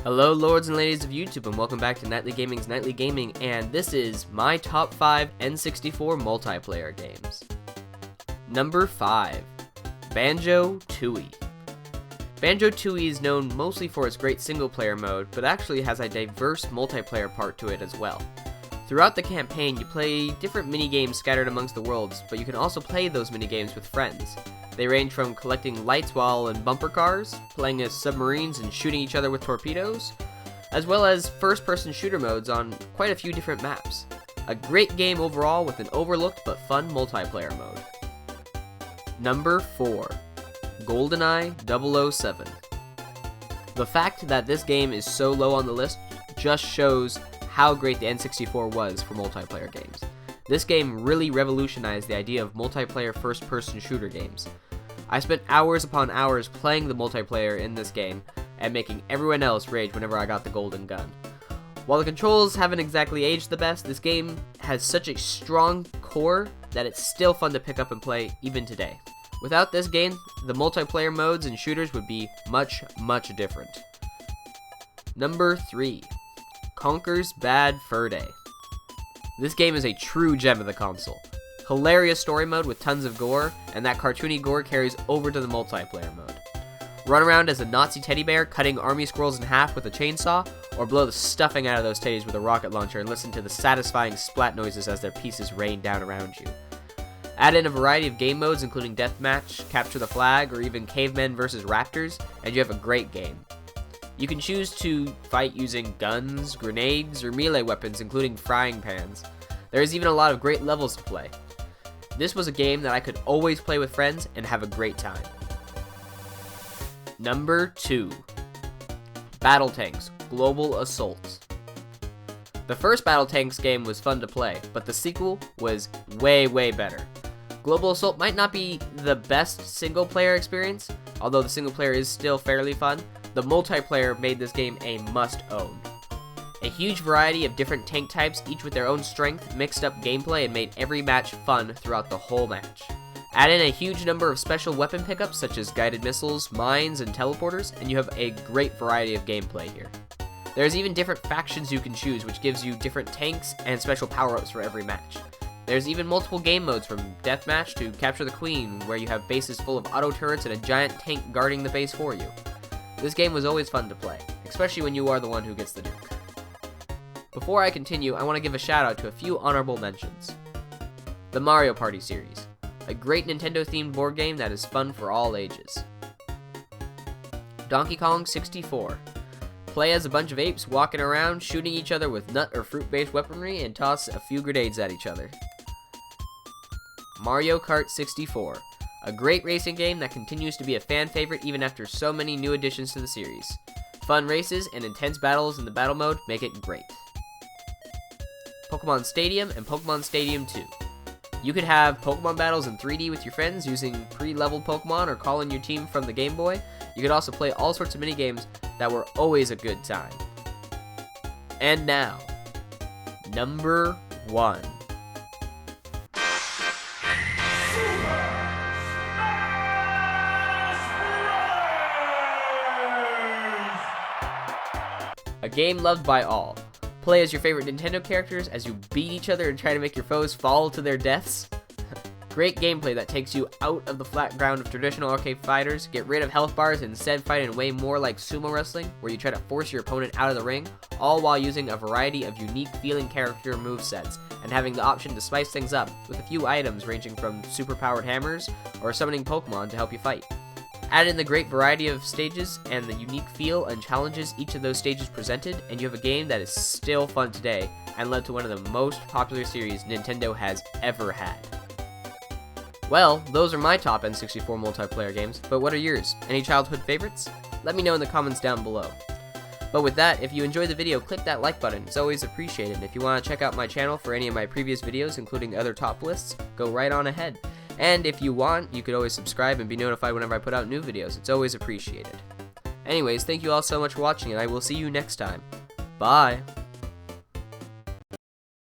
Hello lords and ladies of YouTube, and welcome back to Nightly Gaming's Nightly Gaming, and this is my top 5 N64 multiplayer games. Number 5. Banjo-Tooie. Banjo-Tooie is known mostly for its great single-player mode, but actually has a diverse multiplayer part to it as well. Throughout the campaign, you play different minigames scattered amongst the worlds, but you can also play those minigames with friends. They range from collecting lights while in bumper cars, playing as submarines and shooting each other with torpedoes, as well as first-person shooter modes on quite a few different maps. A great game overall with an overlooked but fun multiplayer mode. Number 4. GoldenEye 007. The fact that this game is so low on the list just shows how great the N64 was for multiplayer games. This game really revolutionized the idea of multiplayer first-person shooter games. I spent hours upon hours playing the multiplayer in this game and making everyone else rage whenever I got the golden gun. While the controls haven't exactly aged the best, this game has such a strong core that it's still fun to pick up and play even today. Without this game, the multiplayer modes and shooters would be much, much different. Number 3. Conker's Bad Fur Day. This game is a true gem of the console. Hilarious story mode with tons of gore, and that cartoony gore carries over to the multiplayer mode. Run around as a Nazi teddy bear, cutting army squirrels in half with a chainsaw, or blow the stuffing out of those teddies with a rocket launcher and listen to the satisfying splat noises as their pieces rain down around you. Add in a variety of game modes including Deathmatch, Capture the Flag, or even Cavemen vs. Raptors, and you have a great game. You can choose to fight using guns, grenades, or melee weapons including frying pans. There is even a lot of great levels to play. This was a game that I could always play with friends and have a great time. Number 2. Battle Tanks Global Assault. The first Battle Tanks game was fun to play, but the sequel was way better. Global Assault might not be the best single player experience, although the single player is still fairly fun. The multiplayer made this game a must-own. A huge variety of different tank types, each with their own strength, mixed up gameplay and made every match fun throughout the whole match. Add in a huge number of special weapon pickups such as guided missiles, mines, and teleporters, and you have a great variety of gameplay here. There's even different factions you can choose, which gives you different tanks and special power-ups for every match. There's even multiple game modes from Deathmatch to Capture the Queen, where you have bases full of auto turrets and a giant tank guarding the base for you. This game was always fun to play, especially when you are the one who gets the nuke. Before I continue, I want to give a shout out to a few honorable mentions. The Mario Party series, a great Nintendo-themed board game that is fun for all ages. Donkey Kong 64. Play as a bunch of apes walking around, shooting each other with nut or fruit-based weaponry, and toss a few grenades at each other. Mario Kart 64. A great racing game that continues to be a fan favorite even after so many new additions to the series. Fun races and intense battles in the battle mode make it great. Pokemon Stadium and Pokemon Stadium 2. You could have Pokemon battles in 3D with your friends using pre-leveled Pokemon or calling your team from the Game Boy. You could also play all sorts of minigames that were always a good time. And now, number 1. A game loved by all. Play as your favorite Nintendo characters as you beat each other and try to make your foes fall to their deaths. Great gameplay that takes you out of the flat ground of traditional arcade fighters, get rid of health bars and instead fight in a way more like sumo wrestling, where you try to force your opponent out of the ring, all while using a variety of unique feeling character movesets, and having the option to spice things up with a few items ranging from super-powered hammers or summoning Pokemon to help you fight. Add in the great variety of stages and the unique feel and challenges each of those stages presented, and you have a game that is still fun today and led to one of the most popular series Nintendo has ever had. Well, those are my top N64 multiplayer games, but what are yours? Any childhood favorites? Let me know in the comments down below. But with that, if you enjoyed the video, click that like button, it's always appreciated. And if you want to check out my channel for any of my previous videos, including other top lists, go right on ahead. And if you want, you could always subscribe and be notified whenever I put out new videos, it's always appreciated. Anyways, thank you all so much for watching, and I will see you next time. Bye!